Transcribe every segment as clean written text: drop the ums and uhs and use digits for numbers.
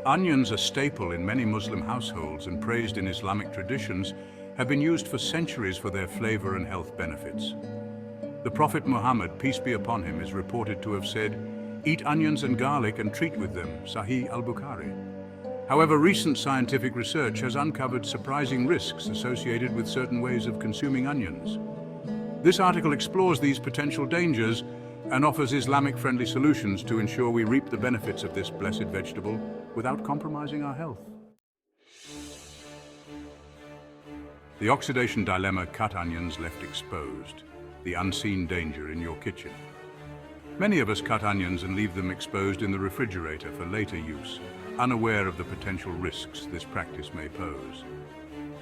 Onions, a staple in many Muslim households and praised in Islamic traditions, have been used for centuries for their flavor and health benefits. The Prophet Muhammad, peace be upon him, is reported to have said, "Eat onions and garlic and treat with them," Sahih al-Bukhari. However, recent scientific research has uncovered surprising risks associated with certain ways of consuming onions. This article explores these potential dangers and offers Islamic-friendly solutions to ensure we reap the benefits of this blessed vegetable without compromising our health. The oxidation dilemma: cut onions left exposed, the unseen danger in your kitchen. Many of us cut onions and leave them exposed in the refrigerator for later use, unaware of the potential risks this practice may pose.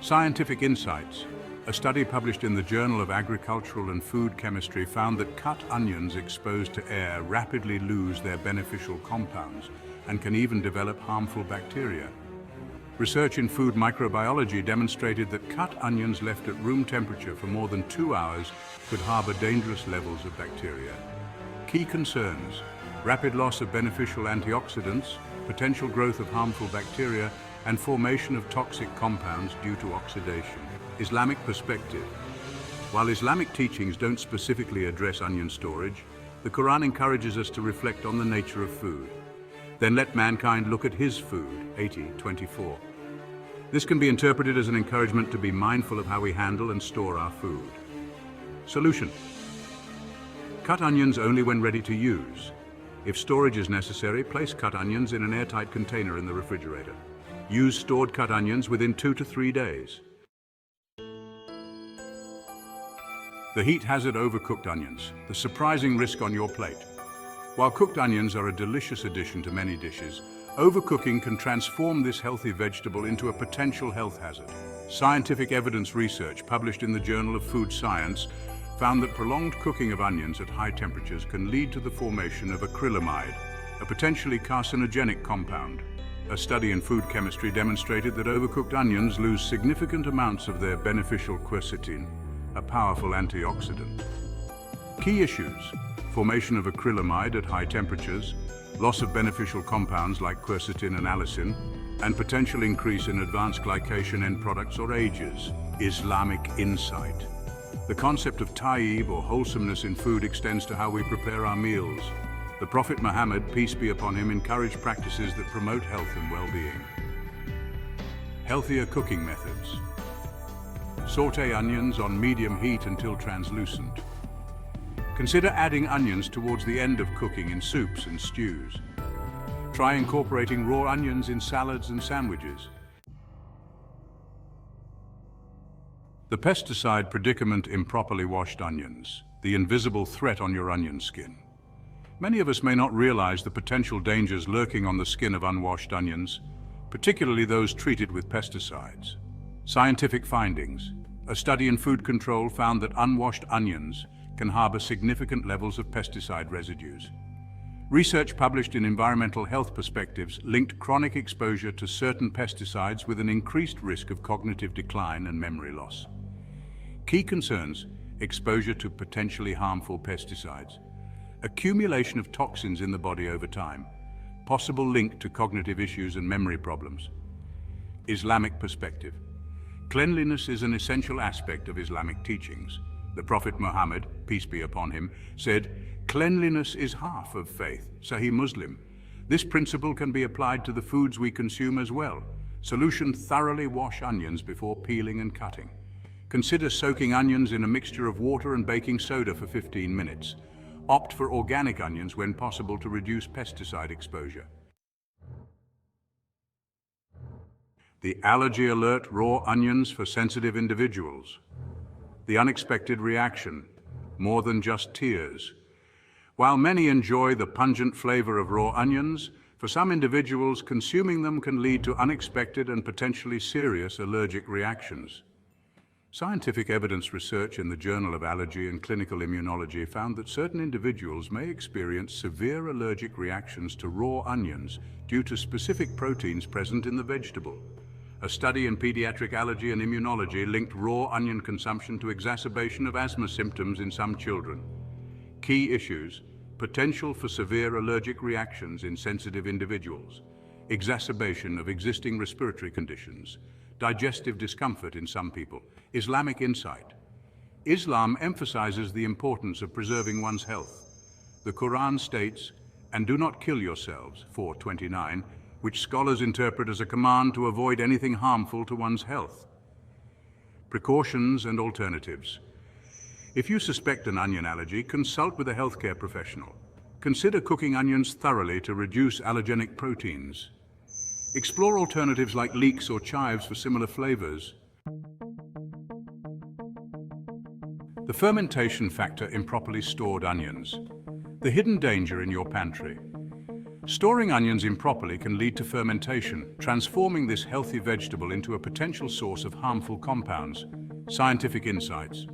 Scientific insights: a study published in the Journal of Agricultural and Food Chemistry found that cut onions exposed to air rapidly lose their beneficial compounds and can even develop harmful bacteria. Research in food microbiology demonstrated that cut onions left at room temperature for more than 2 hours could harbor dangerous levels of bacteria. Key concerns: rapid loss of beneficial antioxidants, potential growth of harmful bacteria, and formation of toxic compounds due to oxidation. Islamic perspective: while Islamic teachings don't specifically address onion storage, the Quran encourages us to reflect on the nature of food. Then let mankind look at his food, 80:24. This can be interpreted as an encouragement to be mindful of how we handle and store our food. Solution: cut onions only when ready to use. If storage is necessary, place cut onions in an airtight container in the refrigerator. Use stored cut onions within 2 to 3 days. The heat hazard: overcooked onions, the surprising risk on your plate. While cooked onions are a delicious addition to many dishes, overcooking can transform this healthy vegetable into a potential health hazard. Scientific evidence research published in the Journal of Food Science found that prolonged cooking of onions at high temperatures can lead to the formation of acrylamide, a potentially carcinogenic compound. A study in food chemistry demonstrated that overcooked onions lose significant amounts of their beneficial quercetin, a powerful antioxidant. Key issues: formation of acrylamide at high temperatures, loss of beneficial compounds like quercetin and allicin, and potential increase in advanced glycation end products or AGEs. Islamic insight: the concept of tayyib, or wholesomeness in food, extends to how we prepare our meals. The Prophet Muhammad, peace be upon him, encouraged practices that promote health and well-being. Healthier cooking methods: saute onions on medium heat until translucent. Consider adding onions towards the end of cooking in soups and stews. Try incorporating raw onions in salads and sandwiches. The pesticide predicament: improperly washed onions, the invisible threat on your onion skin. Many of us may not realize the potential dangers lurking on the skin of unwashed onions, particularly those treated with pesticides. Scientific findings: a study in food control found that unwashed onions can harbor significant levels of pesticide residues. Research published in Environmental Health Perspectives linked chronic exposure to certain pesticides with an increased risk of cognitive decline and memory loss. Key concerns: exposure to potentially harmful pesticides, accumulation of toxins in the body over time, possible link to cognitive issues and memory problems. Islamic perspective: cleanliness is an essential aspect of Islamic teachings. The Prophet Muhammad, peace be upon him, said, "Cleanliness is half of faith," Sahih Muslim. This principle can be applied to the foods we consume as well. Solution: thoroughly wash onions before peeling and cutting. Consider soaking onions in a mixture of water and baking soda for 15 minutes. Opt for organic onions when possible to reduce pesticide exposure. The allergy alert: raw onions for sensitive individuals. The unexpected reaction: more than just tears. While many enjoy the pungent flavor of raw onions, for some individuals, consuming them can lead to unexpected and potentially serious allergic reactions. Scientific evidence research in the Journal of Allergy and Clinical Immunology found that certain individuals may experience severe allergic reactions to raw onions due to specific proteins present in the vegetable. A study in pediatric allergy and immunology linked raw onion consumption to exacerbation of asthma symptoms in some children. Key issues: potential for severe allergic reactions in sensitive individuals, exacerbation of existing respiratory conditions, digestive discomfort in some people. Islamic insight. Islam emphasizes the importance of preserving one's health. The Quran states, "And do not kill yourselves," 4:29, which scholars interpret as a command to avoid anything harmful to one's health. Precautions and alternatives. If you suspect an onion allergy, consult with a healthcare professional. Consider cooking onions thoroughly to reduce allergenic proteins. Explore alternatives like leeks or chives for similar flavors. The fermentation factor improperly stored onions. The hidden danger in your pantry. Storing onions improperly can lead to fermentation, transforming this healthy vegetable into a potential source of harmful compounds. Scientific insights.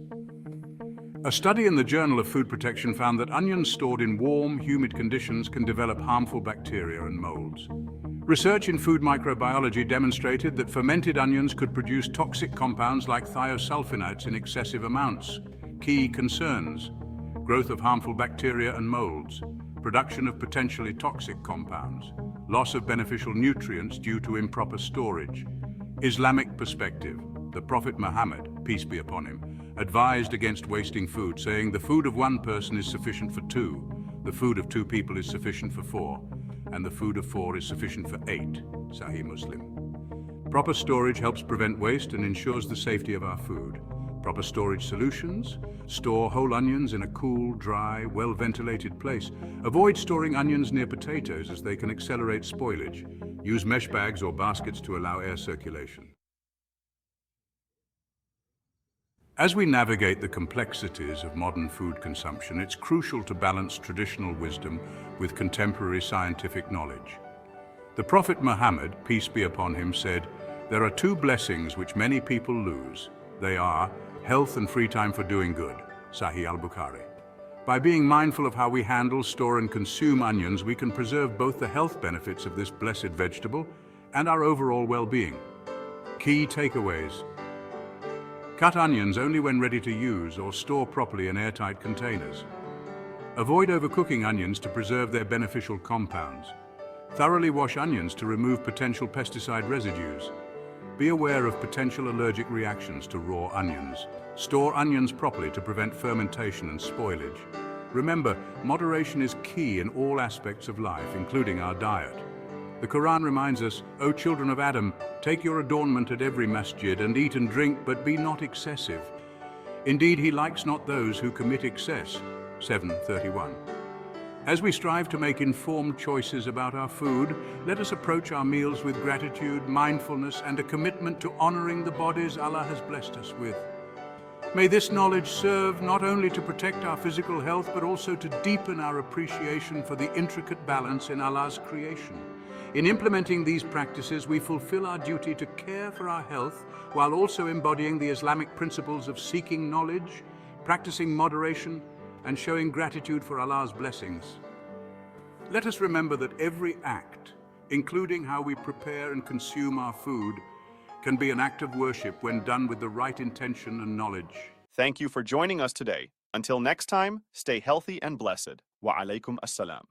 A study in the Journal of Food Protection found that onions stored in warm, humid conditions can develop harmful bacteria and molds. Research in food microbiology demonstrated that fermented onions could produce toxic compounds like thiosulfonates in excessive amounts. Key concerns: growth of harmful bacteria and molds, production of potentially toxic compounds, loss of beneficial nutrients due to improper storage. Islamic perspective. The Prophet Muhammad, peace be upon him, advised against wasting food, saying the food of one person is sufficient for two, the food of two people is sufficient for four, and the food of four is sufficient for eight. Sahih Muslim. Proper storage helps prevent waste and ensures the safety of our food. Proper storage solutions: store whole onions in a cool, dry, well-ventilated place. Avoid storing onions near potatoes as they can accelerate spoilage. Use mesh bags or baskets to allow air circulation. As we navigate the complexities of modern food consumption, it's crucial to balance traditional wisdom with contemporary scientific knowledge. The Prophet Muhammad, peace be upon him, said, "There are two blessings which many people lose. They are health and free time for doing good." Sahih al-Bukhari. By being mindful of how we handle, store, and consume onions, we can preserve both the health benefits of this blessed vegetable and our overall well-being. Key takeaways. Cut onions only when ready to use or store properly in airtight containers. Avoid overcooking onions to preserve their beneficial compounds. Thoroughly wash onions to remove potential pesticide residues. Be aware of potential allergic reactions to raw onions. Store onions properly to prevent fermentation and spoilage. Remember, moderation is key in all aspects of life, including our diet. The Quran reminds us, "O children of Adam, take your adornment at every masjid and eat and drink, but be not excessive. Indeed, he likes not those who commit excess." 7:31. As we strive to make informed choices about our food, let us approach our meals with gratitude, mindfulness, and a commitment to honoring the bodies Allah has blessed us with. May this knowledge serve not only to protect our physical health, but also to deepen our appreciation for the intricate balance in Allah's creation. In implementing these practices, we fulfill our duty to care for our health while also embodying the Islamic principles of seeking knowledge, practicing moderation, and showing gratitude for Allah's blessings. Let us remember that every act, including how we prepare and consume our food, can be an act of worship when done with the right intention and knowledge. Thank you for joining us today. Until next time, stay healthy and blessed. Wa alaikum assalam.